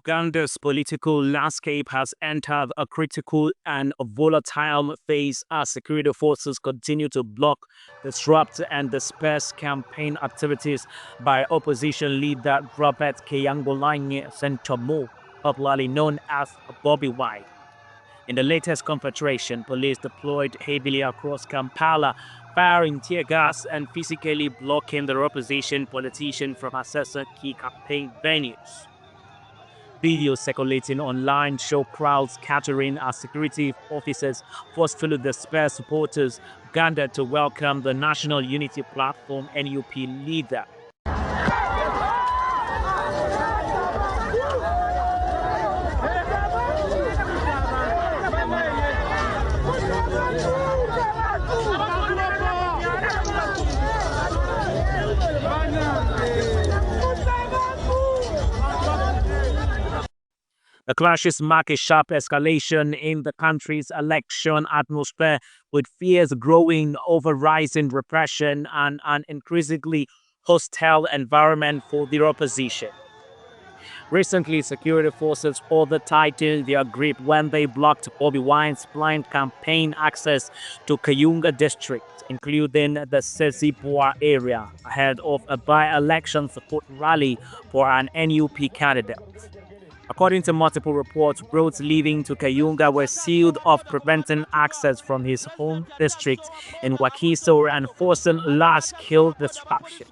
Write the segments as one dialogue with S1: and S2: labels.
S1: Uganda's political landscape has entered a critical and volatile phase as security forces continue to block, disrupt, and disperse campaign activities by opposition leader Robert Kyagulanyi Ssentamu, popularly known as Bobi Wine. In the latest confrontation, police deployed heavily across Kampala, firing tear gas and physically blocking the opposition politician from accessing key campaign venues. Videos circulating online show crowds scattering as security officers forcefully disperse supporters gathered to welcome the National Unity Platform (NUP) leader. The clashes mark a sharp escalation in the country's election atmosphere, with fears growing over rising repression and an increasingly hostile environment for the opposition. Recently, security forces further tightened their grip when they blocked Bobi Wine's planned campaign access to Kayunga district, including the Sezibwa area, ahead of a by-election support rally for an NUP candidate. According to multiple reports, roads leading to Kayunga were sealed off, preventing access from his home district in Wakiso and forcing large-scale disruption.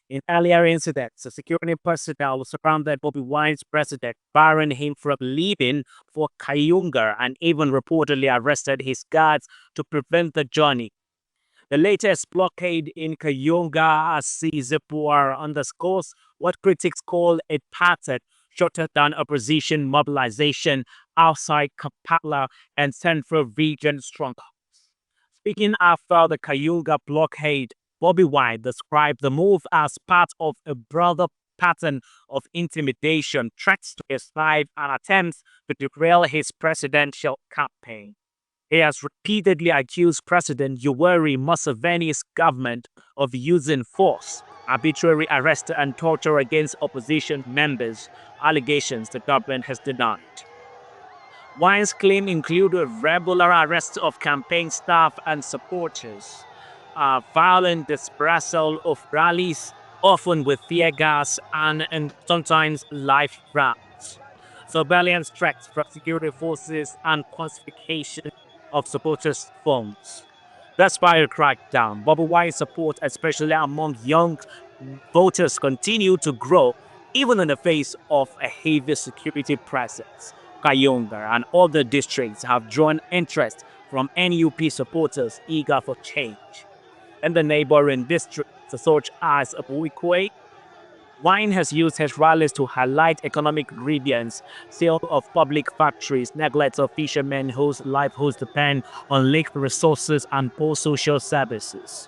S1: In earlier incidents, the security personnel surrounded Bobi Wine's president, barring him from leaving for Kayunga, and even reportedly arrested his guards to prevent the journey. The latest blockade in Kayunga Sezibwa underscores what critics call a pattern shorter than opposition mobilization outside Kampala and central region strongholds. Speaking after the Kayunga blockade, Bobi Wine described the move as part of a broader pattern of intimidation, threats to his life, and attempts to derail his presidential campaign. He has repeatedly accused President Yoweri Museveni's government of using force, arbitrary arrest, and torture against opposition members, allegations the government has denied. Wine's claim included regular arrests of campaign staff and supporters, violent dispersal of rallies, often with tear gas and sometimes live rounds, surveillance threats from security forces, and confiscation of supporters' phones. Despite a crackdown, Bobi Wine's support, especially among young voters, continue to grow even in the face of a heavy security presence. Kayunga and other districts have drawn interest from NUP supporters eager for change. In the neighboring districts, such as Abuikwe, Wine has used his rallies to highlight economic grievance, sale of public factories, neglect of fishermen whose livelihoods depend on lake resources, and poor social services.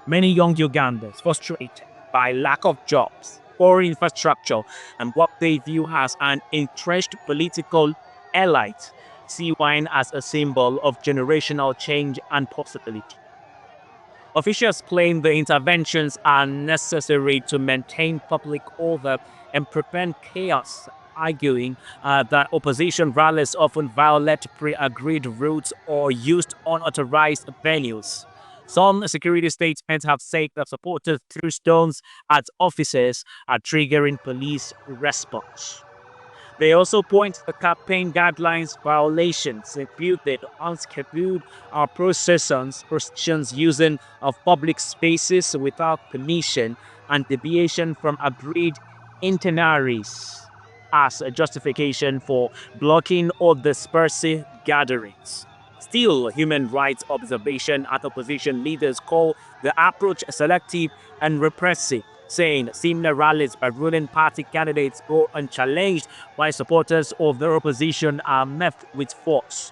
S1: Many young Ugandans, frustrated by lack of jobs, poor infrastructure, and what they view as an entrenched political elite, see Wine as a symbol of generational change and possibility. Officials claim the interventions are necessary to maintain public order and prevent chaos, arguing that opposition rallies often violate pre-agreed routes or used unauthorized venues. Some security statements have said that supporters threw stones at officers, are triggering police response. They also point to the campaign guidelines violations, including unscheduled processions using of public spaces without permission and deviation from agreed itineraries as a justification for blocking or dispersing gatherings. Still, human rights observation and opposition leaders call the approach selective and repressive, saying similar rallies by ruling party candidates go unchallenged while supporters of the opposition are met with force.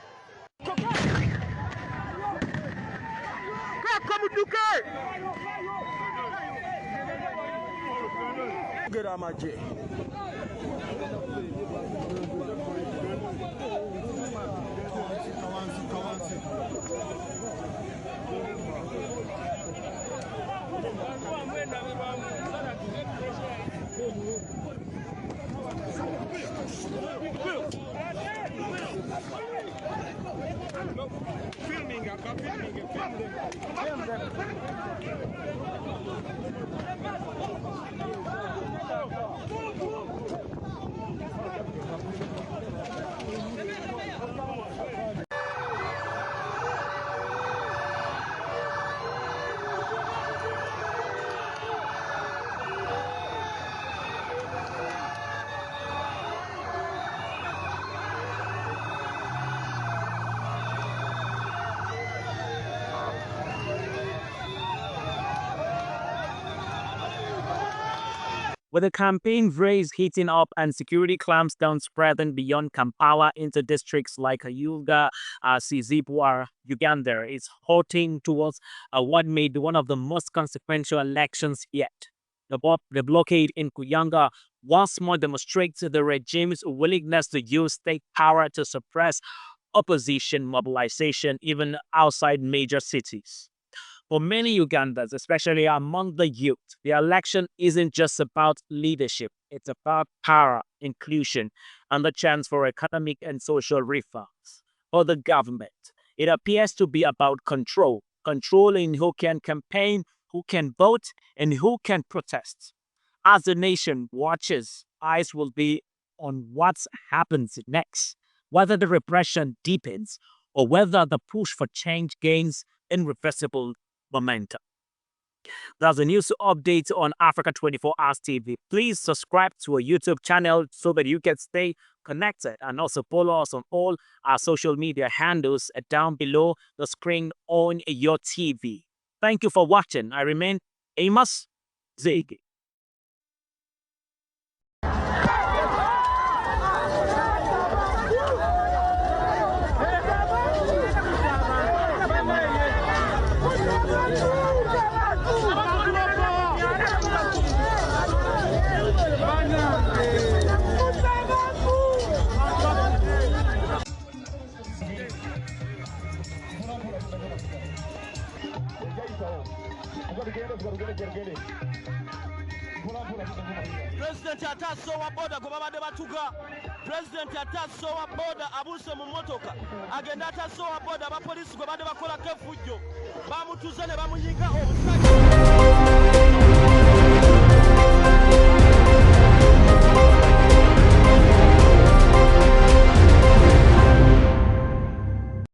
S1: With the campaign race heating up and security clampdowns spreading beyond Kampala into districts like Yuga, Sizibwa, Uganda, is halting towards what may be one of the most consequential elections yet. The blockade in Kuyanga once more demonstrates the regime's willingness to use state power to suppress opposition mobilization even outside major cities. For many Ugandans, especially among the youth, the election isn't just about leadership, it's about power, inclusion, and the chance for economic and social reforms. For the government, it appears to be about control, controlling who can campaign, who can vote, and who can protest. As the nation watches, eyes will be on what happens next, whether the repression deepens or whether the push for change gains irreversible momentum. That's a news update on Africa 24 Hours TV. Please subscribe to our YouTube channel so that you can stay connected, and also follow us on all our social media handles down below the screen on your TV. Thank you for watching. I remain Amos Ziggy.
S2: President atasowa boda gwe babadde batuga. President atasowa boda abuse mu mmotoka. Agenda atasowa boda abapoliisi gwe badde bakolako effujjo. Bamutuze ne bamunyiga omusajja.